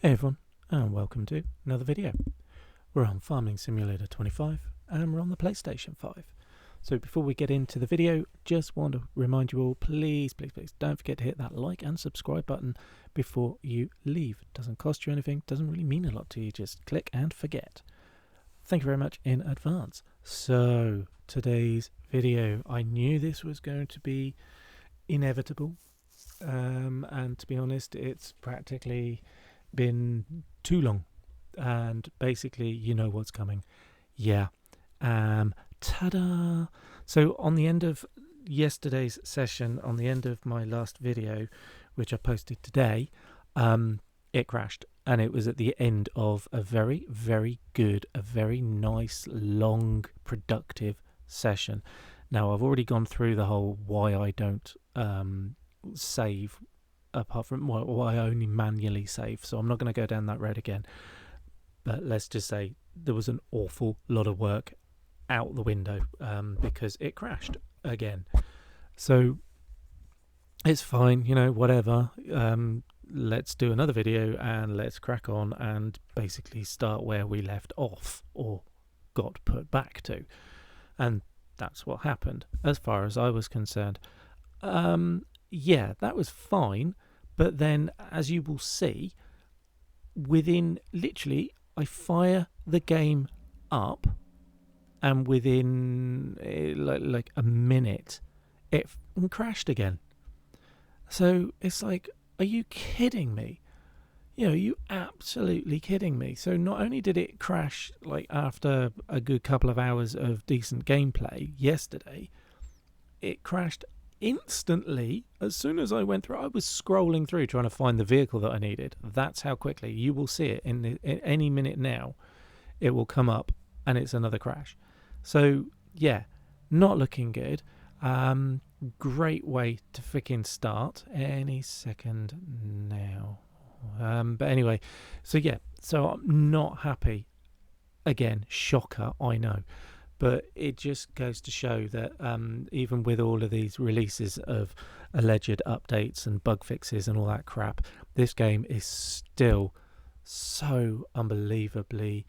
Hey everyone, and welcome to another video. We're on Farming Simulator 25 and we're on the PlayStation 5. So before we get into the video, just want to remind you all, please don't forget to hit that like and subscribe button before you leave. It doesn't cost you anything, doesn't really mean a lot to you, just click and forget. Thank you very much in advance. So today's video, I knew this was going to be inevitable, and to be honest, it's practically been too long, and basically you know what's coming. Ta-da! So on the end of yesterday's session, on the end of my last video, which I posted today, it crashed, and it was at the end of a very, very good, a very nice, long, productive session. Now I've already gone through the whole why I don't save, apart from why I only manually save, so I'm not going to go down that road again. But let's just say there was an awful lot of work out the window because it crashed again. So it's fine, you know, whatever. Let's do another video and let's crack on and basically start where we left off or got put back to. And that's what happened as far as I was concerned. Yeah, that was fine. But then, as you will see, within literally, I fire the game up, and within like a minute, it crashed again. So it's like, are you kidding me? You know, are you absolutely kidding me? So not only did it crash like after a good couple of hours of decent gameplay yesterday, it crashed instantly. As soon as I went through, I was scrolling through trying to find the vehicle that I needed. That's how quickly. You will see it in any minute now. It will come up and it's another crash. So yeah, not looking good. Great way to freaking start any second now. But anyway, so yeah, so I'm not happy. Again, shocker, I know. But it just goes to show that even with all of these releases of alleged updates and bug fixes and all that crap, this game is still so unbelievably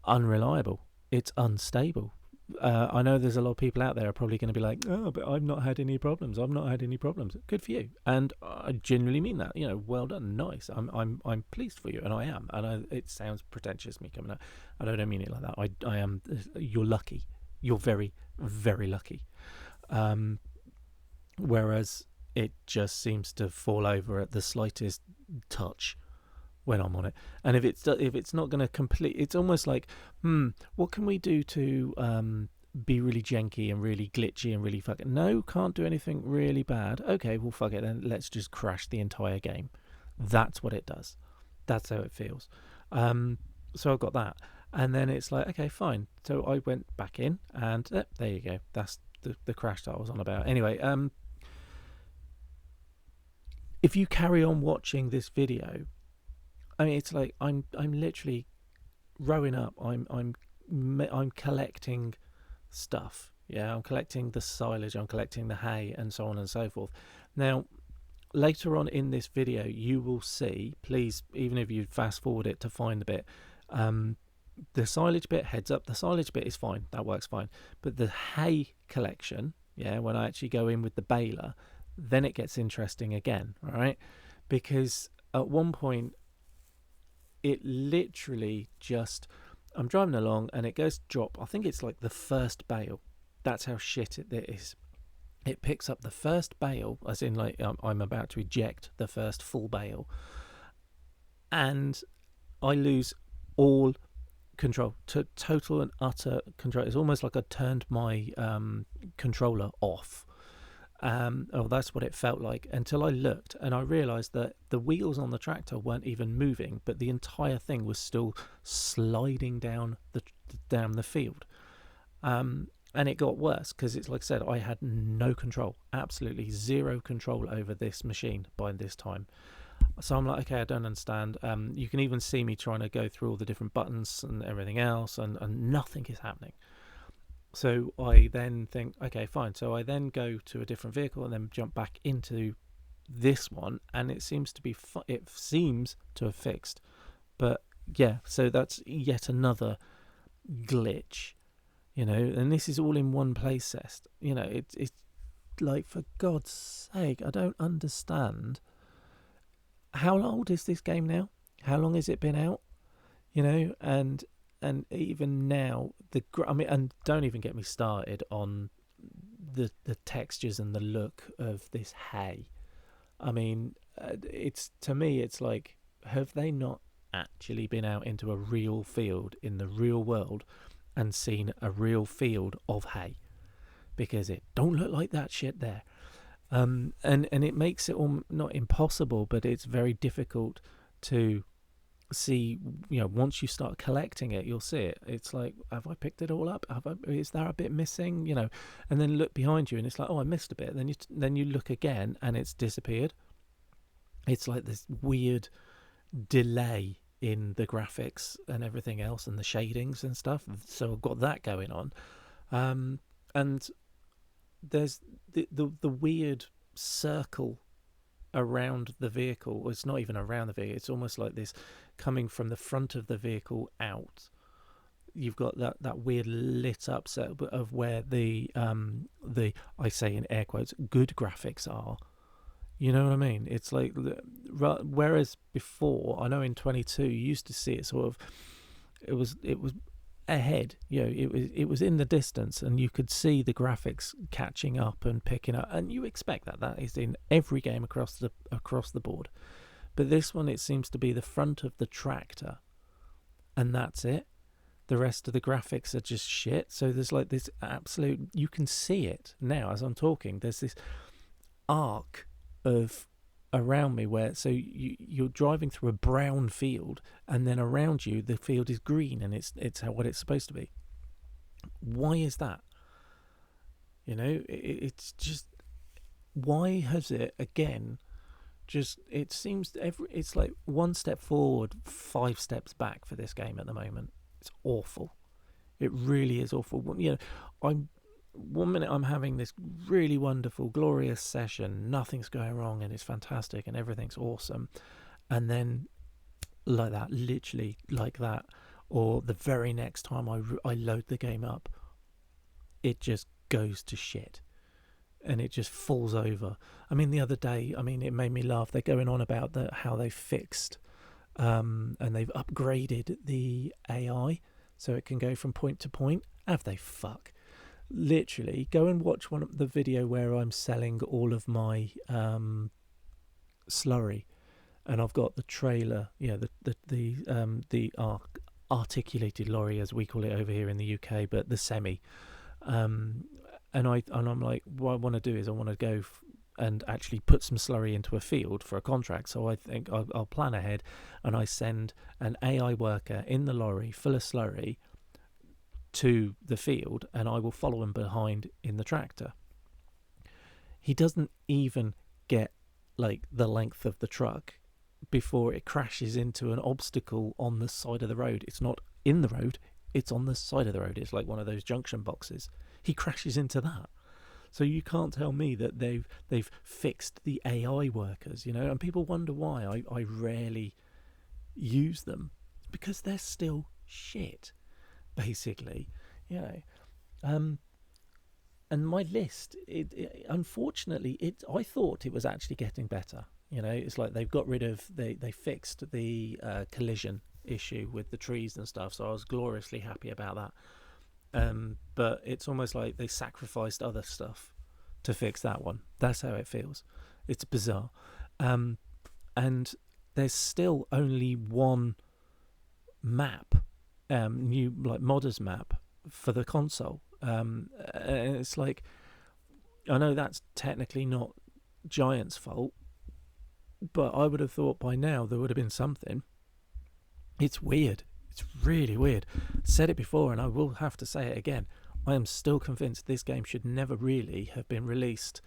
unreliable. It's unstable. I know there's a lot of people out there are probably going to be like, oh, but I've not had any problems. I've not had any problems. Good for you. And I genuinely mean that. You know, well done, nice. I'm pleased for you, and I am. And it sounds pretentious me coming out. I don't mean it like that. I am. You're lucky. You're very, very lucky. Whereas it just seems to fall over at the slightest touch when I'm on it. And if it's not going to complete, it's almost like, what can we do to be really janky and really glitchy and really fucking, no, can't do anything really bad. Okay, well, fuck it, then let's just crash the entire game. That's what it does. That's how it feels. So I've got that. And then it's like, okay, fine. So I went back in and there you go. That's the crash that I was on about. Anyway, if you carry on watching this video, I mean, it's like I'm literally rowing up. I'm collecting stuff. Yeah, I'm collecting the silage. I'm collecting the hay, and so on and so forth. Now, later on in this video, you will see. Please, even if you fast forward it to find the bit, the silage bit, heads up. The silage bit is fine. That works fine. But the hay collection, yeah, when I actually go in with the baler, then it gets interesting again. All right, because at one point, it literally just, I'm driving along and it goes to drop. I think it's like the first bale. That's how shit it is. It picks up the first bale, as in like I'm about to eject the first full bale, and I lose all control, total and utter control. It's almost like I turned my controller off. That's what it felt like, until I looked and I realized that the wheels on the tractor weren't even moving, but the entire thing was still sliding down the field. And it got worse because it's like I said, I had no control, absolutely zero control over this machine by this time. So I'm like, okay, I don't understand. You can even see me trying to go through all the different buttons and everything else, and nothing is happening. So I then think, okay, fine. So I then go to a different vehicle and then jump back into this one, and it seems to be it seems to have fixed. But yeah, so that's yet another glitch, and this is all in one playtest. It's like, for God's sake, I don't understand. How old is this game now? How long has it been out? And even now, and don't even get me started on the textures and the look of this hay. I mean, to me, it's like, have they not actually been out into a real field in the real world and seen a real field of hay? Because it don't look like that shit there. And it makes it all not impossible, but it's very difficult to see. Once you start collecting it, you'll see it. It's like, have I picked it all up? Is there a bit missing? And then look behind you, and it's like, oh, I missed a bit. Then you look again, and it's disappeared. It's like this weird delay in the graphics and everything else, and the shadings and stuff. So I've got that going on, and there's the weird circle around the vehicle. It's not even around the vehicle, it's almost like this coming from the front of the vehicle out. You've got that weird lit up set of where the I say in air quotes, good graphics are. You know what I mean? It's like, whereas before, I know in 22 you used to see it sort of, it was ahead, it was in the distance, and you could see the graphics catching up and picking up, and you expect that is in every game across the board. But this one, it seems to be the front of the tractor, and that's it. The rest of the graphics are just shit. So there's like this absolute, you can see it now as I'm talking, there's this arc of around me where, so you're driving through a brown field, and then around you the field is green, and it's what it's supposed to be. Why is that? It's just, why has it again just, it seems it's like one step forward, 5 steps back for this game at the moment. It's awful. It really is awful. One minute I'm having this really wonderful, glorious session, nothing's going wrong, and it's fantastic, and everything's awesome. And then, like that, literally like that, or the very next time I load the game up, it just goes to shit, and it just falls over. I mean, the other day, it made me laugh. They're going on about how they fixed, and they've upgraded the AI so it can go from point to point. Have they fuck? Literally, go and watch the video where I'm selling all of my slurry, and I've got the trailer, the articulated lorry, as we call it over here in the UK, but the semi. And I'm like, what I want to do is I want to go and actually put some slurry into a field for a contract. So I think I'll plan ahead, and I send an AI worker in the lorry full of slurry to the field, and I will follow him behind in the tractor. He doesn't even get like the length of the truck before it crashes into an obstacle on the side of the road. It's not in the road, it's on the side of the road. It's like one of those junction boxes. He crashes into that. So you can't tell me that they've fixed the AI workers, and people wonder why I rarely use them, because they're still shit, basically, and my list, unfortunately, I thought it was actually getting better. It's like they've got rid of, they fixed the collision issue with the trees and stuff, so I was gloriously happy about that. But it's almost like they sacrificed other stuff to fix that one. That's how it feels. It's bizarre. And there's still only one map, new like modders map for the console. And it's like, I know that's technically not Giant's fault, but I would have thought by now there would have been something. It's weird. It's really weird. Said it before, and I will have to say it again. I am still convinced this game should never really have been released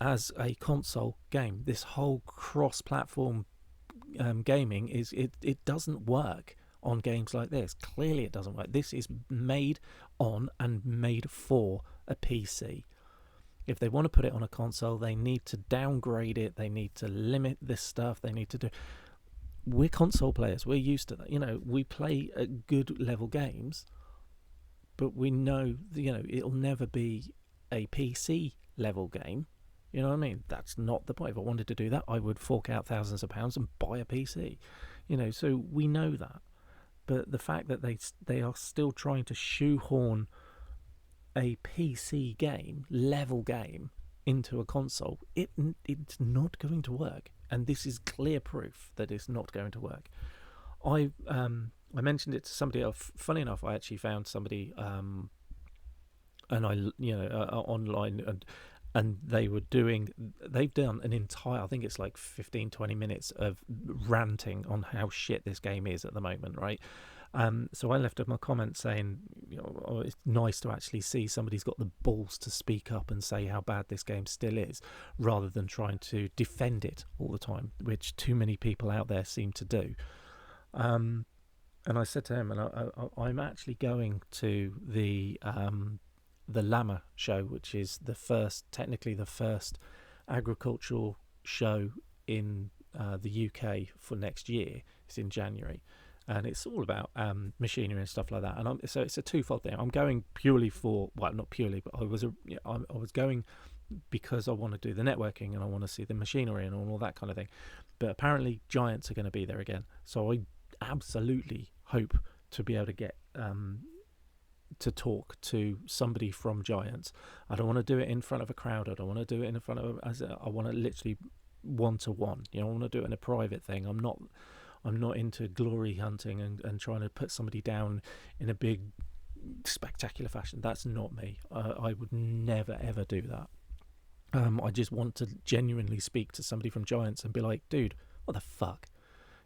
as a console game. This whole cross-platform gaming it doesn't work on games like this. Clearly it doesn't work. This is made on and made for a PC. If they want to put it on a console, they need to downgrade it. They need to limit this stuff. They need to do. We're console players. We're used to that. We play at good level games, but we know, it'll never be a PC level game. You know what I mean? That's not the point. If I wanted to do that, I would fork out thousands of pounds and buy a PC. So we know that. But the fact that they are still trying to shoehorn a PC game, level game, into a console, it's not going to work. And this is clear proof that it's not going to work. I mentioned it to somebody else. Funny enough, I actually found somebody, and online, and they've done an entire, I think it's like 15-20 minutes of ranting on how shit this game is at the moment, right? So I left my comment saying, it's nice to actually see somebody's got the balls to speak up and say how bad this game still is, rather than trying to defend it all the time, which too many people out there seem to do. And I said to him, and I'm actually going to the Llama show, which is technically the first agricultural show in the UK for next year. It's in January. And it's all about machinery and stuff like that. And so it's a twofold thing. I'm going purely for, well, not purely, but I was going because I want to do the networking and I want to see the machinery and all that kind of thing. But apparently Giants are going to be there again. So I absolutely hope to be able to get to talk to somebody from Giants. I don't want to do it in front of a crowd. I don't want to do it in front of, I want to literally one-to-one. I want to do it in a private thing. I'm not into glory hunting and trying to put somebody down in a big spectacular fashion. That's not me. I would never ever do that. I just want to genuinely speak to somebody from Giants and be like, dude, what the fuck?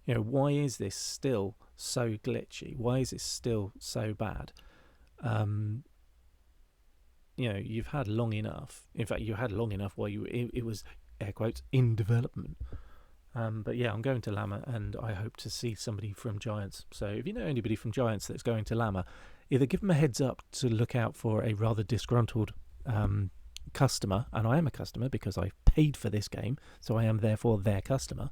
Why is this still so glitchy? Why is this still so bad? You've had long enough. In fact, you had long enough while it was, air quotes, in development. But yeah, I'm going to Llama, and I hope to see somebody from Giants. So if you know anybody from Giants that's going to Llama, either give them a heads up to look out for a rather disgruntled customer, and I am a customer because I paid for this game, so I am therefore their customer.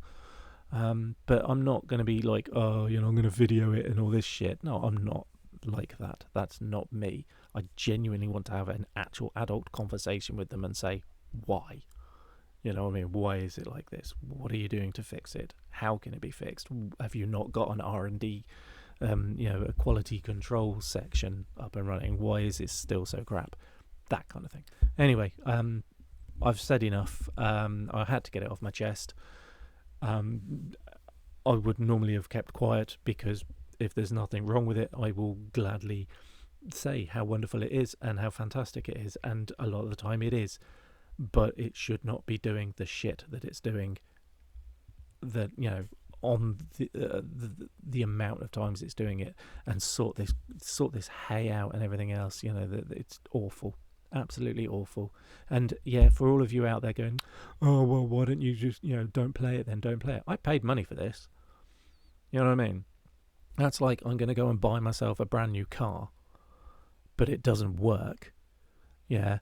But I'm not going to be like, I'm going to video it and all this shit. No, I'm not like that. That's not me. I genuinely want to have an actual adult conversation with them and say, why? Why is it like this? What are you doing to fix it? How can it be fixed? Have you not got an R&D, a quality control section up and running? Why is it still so crap? That kind of thing. Anyway, I've said enough. I had to get it off my chest. I would normally have kept quiet because if there's nothing wrong with it, I will gladly say how wonderful it is and how fantastic it is. And a lot of the time it is. But it should not be doing the shit that it's doing. That on the amount of times it's doing it, and sort this hay out and everything else. It's awful, absolutely awful. And yeah, for all of you out there going, oh well, why don't you just don't play it then? Don't play it. I paid money for this. You know what I mean? That's like I'm going to go and buy myself a brand new car, but it doesn't work. Yeah.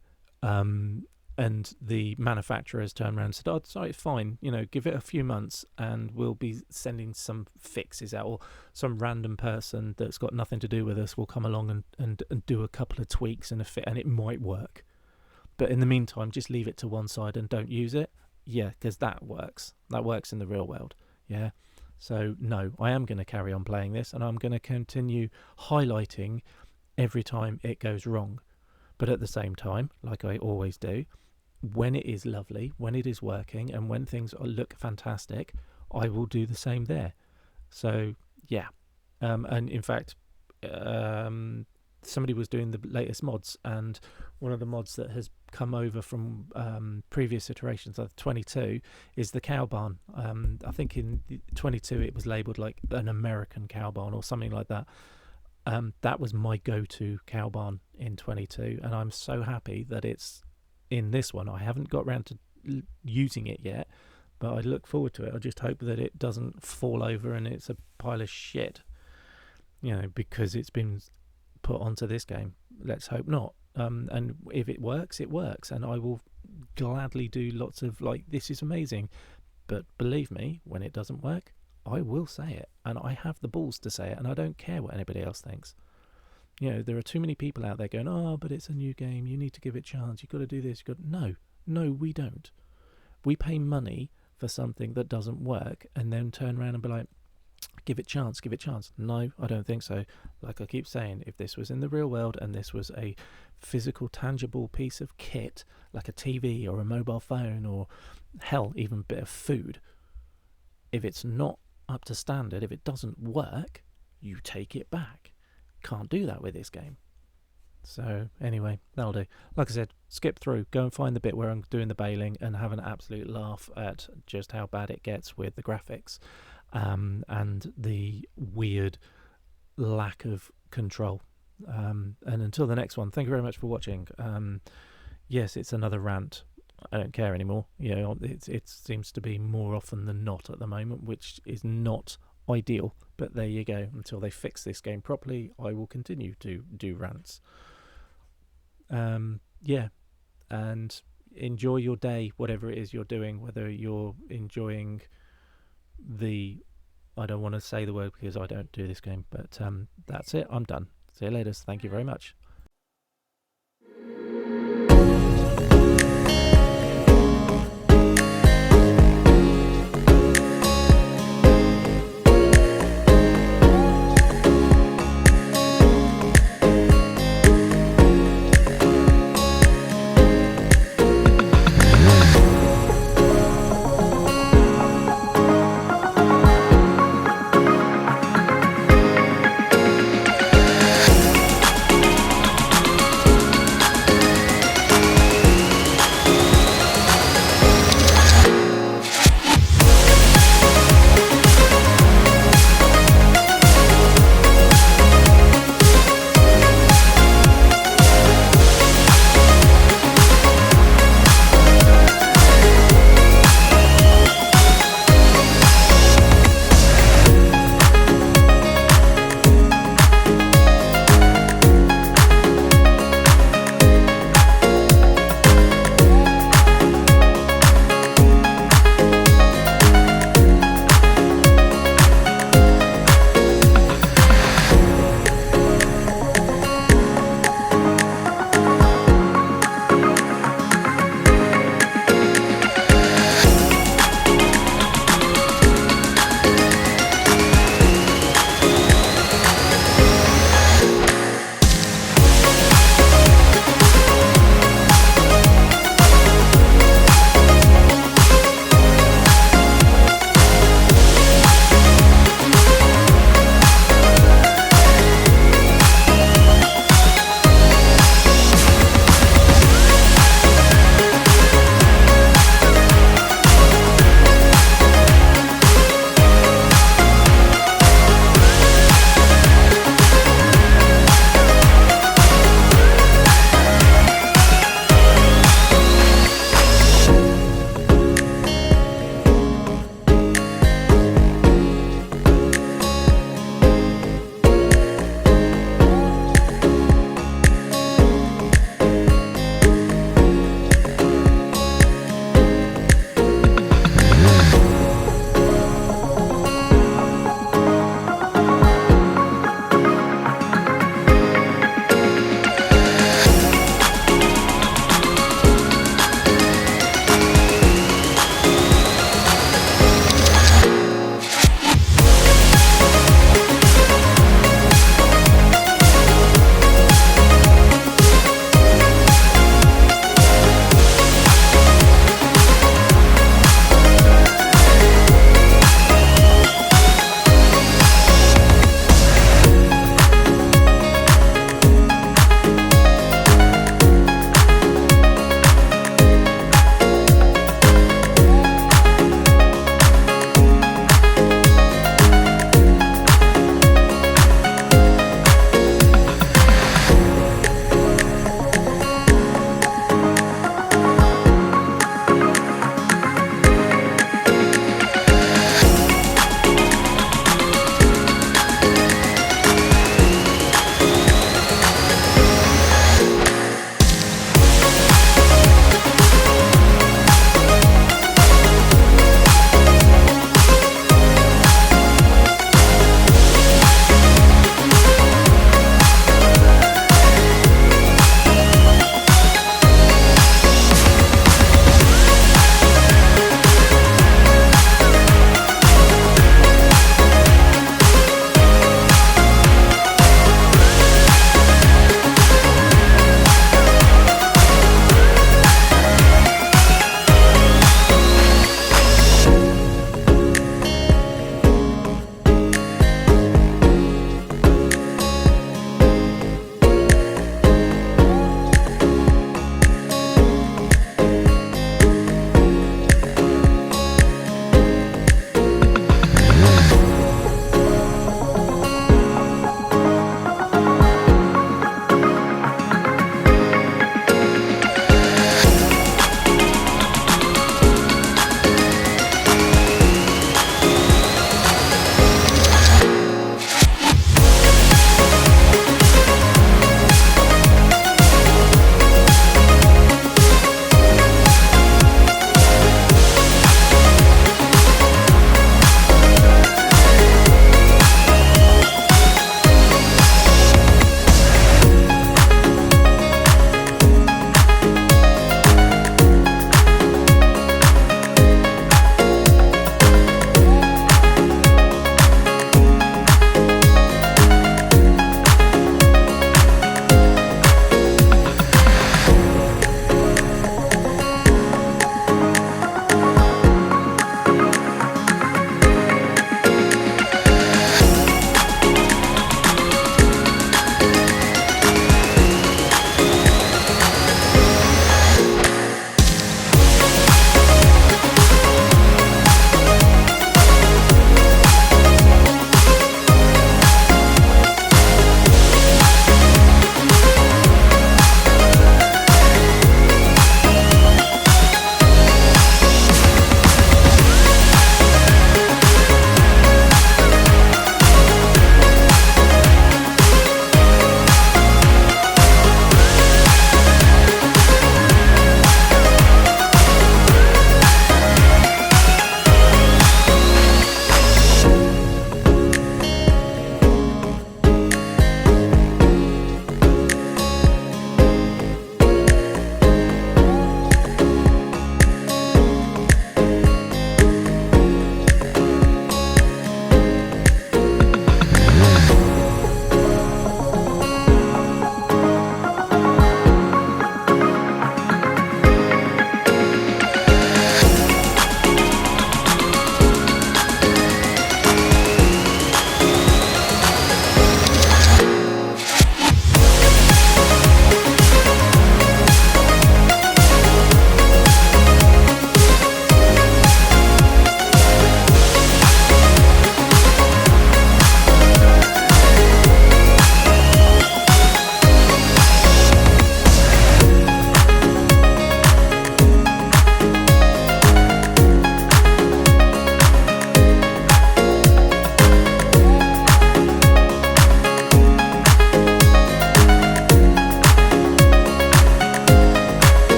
And the manufacturers turned around and said, oh, sorry, fine, give it a few months and we'll be sending some fixes out, or some random person that's got nothing to do with us will come along and do a couple of tweaks and it might work. But in the meantime, just leave it to one side and don't use it. Yeah, because that works. That works in the real world. Yeah. So, no, I am going to carry on playing this, and I'm going to continue highlighting every time it goes wrong. But at the same time, like I always do, when it is lovely, when it is working, and when things look fantastic, I will do the same there. So, yeah. And in fact, somebody was doing the latest mods, and one of the mods that has come over from previous iterations of 22 is the cow barn. I think in 22 it was labelled like an American cow barn or something like that. That was my go-to cow barn in 22, and I'm so happy that it's in this one. I haven't got around to using it yet, but I look forward to it. I just hope that it doesn't fall over and it's a pile of shit, because it's been put onto this game. Let's hope not. and if it works, it works, and I will gladly do lots of like, this is amazing. But believe me, when it doesn't work, I will say it, and I have the balls to say it, and I don't care what anybody else thinks. You know, there are too many people out there going, oh, but it's a new game, you need to give it a chance, you've got to do this, no, we don't. We pay money for something that doesn't work and then turn around and be like, give it a chance. No, I don't think so. Like I keep saying, if this was in the real world and this was a physical, tangible piece of kit, like a TV or a mobile phone or, hell, even a bit of food, if it's not up to standard, if it doesn't work, you take it back. Can't do that with this game. So anyway, that'll do. Like I said, skip through, go and find the bit where I'm doing the baling and have an absolute laugh at just how bad it gets with the graphics, and the weird lack of control. And until the next one, thank you very much for watching. Yes, it's another rant. I don't care anymore. You know, it seems to be more often than not at the moment, which is not ideal. But there you go. Until they fix this game properly, I will continue to do rants. Yeah, and enjoy your day, whatever it is you're doing, whether you're enjoying I don't want to say the word because I don't do this game, but that's it. I'm done. See you later. Thank you very much.